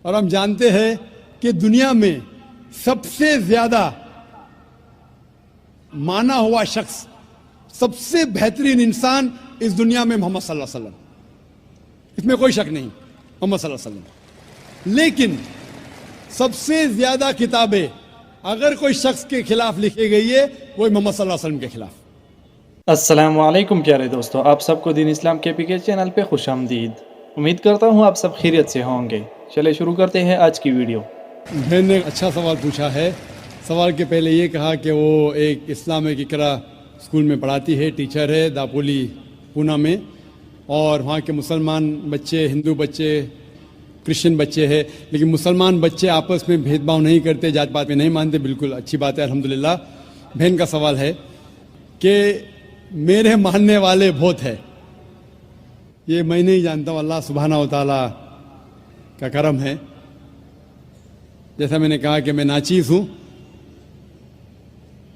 اور ہم جانتے ہیں کہ دنیا میں سب سے زیادہ مانا ہوا شخص، سب سے بہترین انسان اس دنیا میں محمد صلی اللہ علیہ وسلم، اس میں کوئی شک نہیں، محمد صلی اللہ علیہ وسلم۔ لیکن سب سے زیادہ کتابیں اگر کوئی شخص کے خلاف لکھی گئی ہے وہ محمد صلی اللہ علیہ وسلم کے خلاف۔ السلام علیکم پیارے دوستو، آپ سب کو دین اسلام کے PK چینل پہ خوش آمدید۔ امید کرتا ہوں آپ سب خیریت سے ہوں گے۔ چلے شروع کرتے ہیں آج کی ویڈیو۔ بہن نے اچھا سوال پوچھا ہے۔ سوال کے پہلے یہ کہا کہ وہ ایک اسلامک اقرا اسکول میں پڑھاتی ہے، ٹیچر ہے داپولی پونا میں، اور وہاں کے مسلمان بچے، ہندو بچے، کرسچن بچے ہیں، لیکن مسلمان بچے آپس میں بھید بھاؤ نہیں کرتے، جات پات میں نہیں مانتے، بالکل اچھی بات ہے الحمدللہ۔ بہن کا سوال ہے کہ میرے ماننے والے بہت ہیں، یہ میں نہیں جانتا ہوں، اللہ سبحانہ و تعالیٰ کا کرم ہے۔ جیسا میں نے کہا کہ میں ناچیز ہوں،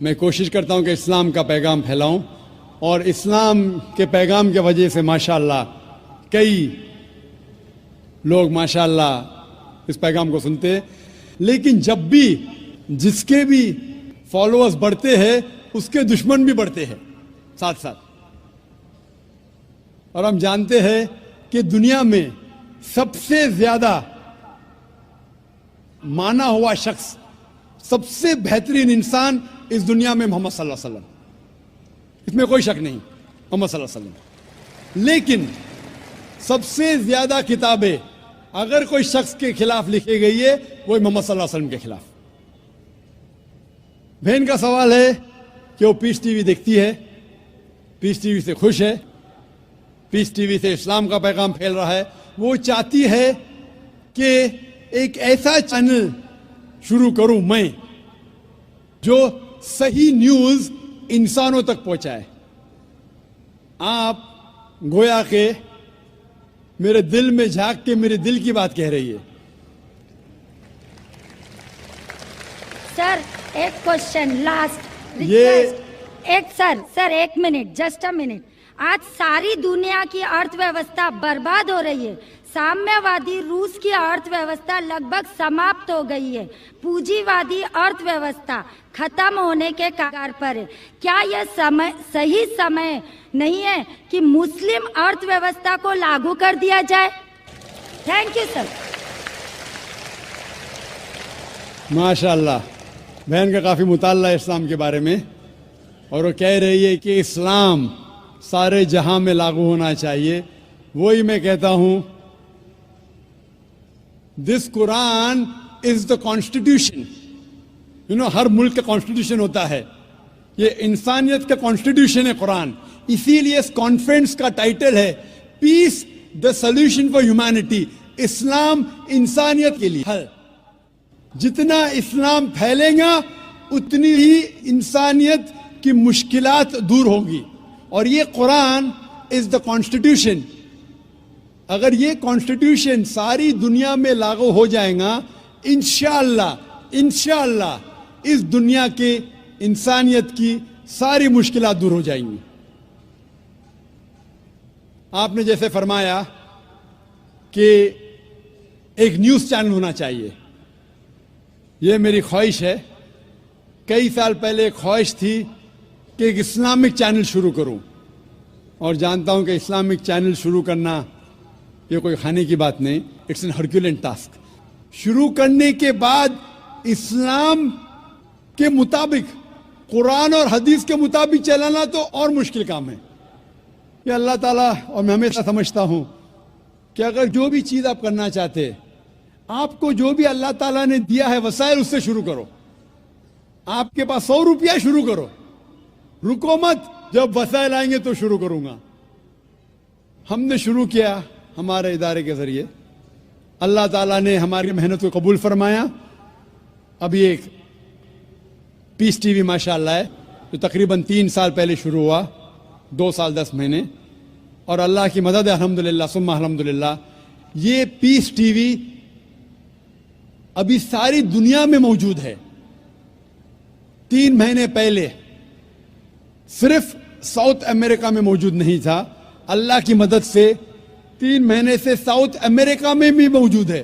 میں کوشش کرتا ہوں کہ اسلام کا پیغام پھیلاؤں، اور اسلام کے پیغام کی وجہ سے ماشاءاللہ کئی لوگ ماشاءاللہ اس پیغام کو سنتے ہیں، لیکن جب بھی جس کے بھی فالوورز بڑھتے ہیں اس کے دشمن بھی بڑھتے ہیں ساتھ ساتھ۔ اور ہم جانتے ہیں کہ دنیا میں سب سے زیادہ مانا ہوا شخص، سب سے بہترین انسان اس دنیا میں محمد صلی اللہ علیہ وسلم، اس میں کوئی شک نہیں، محمد صلی اللہ علیہ وسلم۔ لیکن سب سے زیادہ کتابیں اگر کوئی شخص کے خلاف لکھی گئی ہے وہ محمد صلی اللہ علیہ وسلم کے خلاف۔ بہن کا سوال ہے کہ وہ پیس ٹی وی دیکھتی ہے، پیس ٹی وی سے خوش ہے، پیس ٹی وی سے اسلام کا پیغام پھیل رہا ہے، وہ چاہتی ہے کہ ایک ایسا چینل شروع کروں میں جو صحیح نیوز انسانوں تک پہنچائے۔ آپ گویا کہ میرے دل میں جھانک کے میرے دل کی بات کہہ رہی ہے۔ سر ایک کوشچن لاسٹ، ایک منٹ، جسٹ اے منٹ۔ آج ساری دنیا کی ارتھ ویوستھا برباد ہو رہی ہے، سامنے وادی روس کی ارتھ ویوستھا لگ بھگ سماپت ہو گئی ہے، پونجی وادی ارتھ ویوستھا ختم ہونے کے کگار پر ہے۔ کیا یہ صحیح سمے نہیں ہے کہ مسلم ارتھ ویوستھا کو لاگو کر دیا جائے؟ Thank you sir. ماشاءاللہ بہن کا کافی مطالعہ ہے اسلام کے بارے میں، اور وہ کہہ رہی ہے کہ اسلام سارے جہاں میں لاگو ہونا چاہیے۔ وہی میں کہتا ہوں، دس قرآن از دا کانسٹیٹیوشن۔ ہر ملک کا کانسٹیٹیوشن ہوتا ہے، یہ انسانیت کا کانسٹیٹیوشن ہے قرآن۔ اسی لیے اس کانفرنس کا ٹائٹل ہے پیس دا سولوشن فار ہیومینٹی، اسلام انسانیت کے لیے حل۔ جتنا اسلام پھیلے گا اتنی ہی انسانیت کی مشکلات دور ہوگی، اور یہ قرآن از دا کانسٹیٹیوشن۔ اگر یہ کانسٹیٹیوشن ساری دنیا میں لاگو ہو جائے گا، انشاءاللہ اس دنیا کے انسانیت کی ساری مشکلات دور ہو جائیں گی۔ آپ نے جیسے فرمایا کہ ایک نیوز چینل ہونا چاہیے، یہ میری خواہش ہے۔ کئی سال پہلے ایک خواہش تھی کہ ایک اسلامک چینل شروع کروں، اور جانتا ہوں کہ اسلامک چینل شروع کرنا یہ کوئی کھانے کی بات نہیں، اٹس این ہرکیولین ٹاسک۔ شروع کرنے کے بعد اسلام کے مطابق، قرآن اور حدیث کے مطابق چلانا تو اور مشکل کام ہے۔ یہ اللہ تعالیٰ، اور میں ہمیشہ سمجھتا ہوں کہ اگر جو بھی چیز آپ کرنا چاہتے ہیں، آپ کو جو بھی اللہ تعالیٰ نے دیا ہے وسائل، اس سے شروع کرو۔ آپ کے پاس 100 روپیہ، شروع کرو، رکو مت، جب وسائل آئیں گے تو شروع کروں گا۔ ہم نے شروع کیا ہمارے ادارے کے ذریعے، اللہ تعالیٰ نے ہماری محنت کو قبول فرمایا۔ اب یہ پیس ٹی وی ماشاءاللہ ہے، جو تقریباً 3 سال پہلے شروع ہوا، 2 سال 10 مہینے، اور اللہ کی مدد ہے الحمدللہ ثم الحمدللہ۔ یہ پیس ٹی وی ابھی ساری دنیا میں موجود ہے۔ 3 مہینے پہلے صرف ساؤتھ امریکہ میں موجود نہیں تھا، اللہ کی مدد سے 3 مہینے سے ساؤتھ امریکہ میں بھی موجود ہے،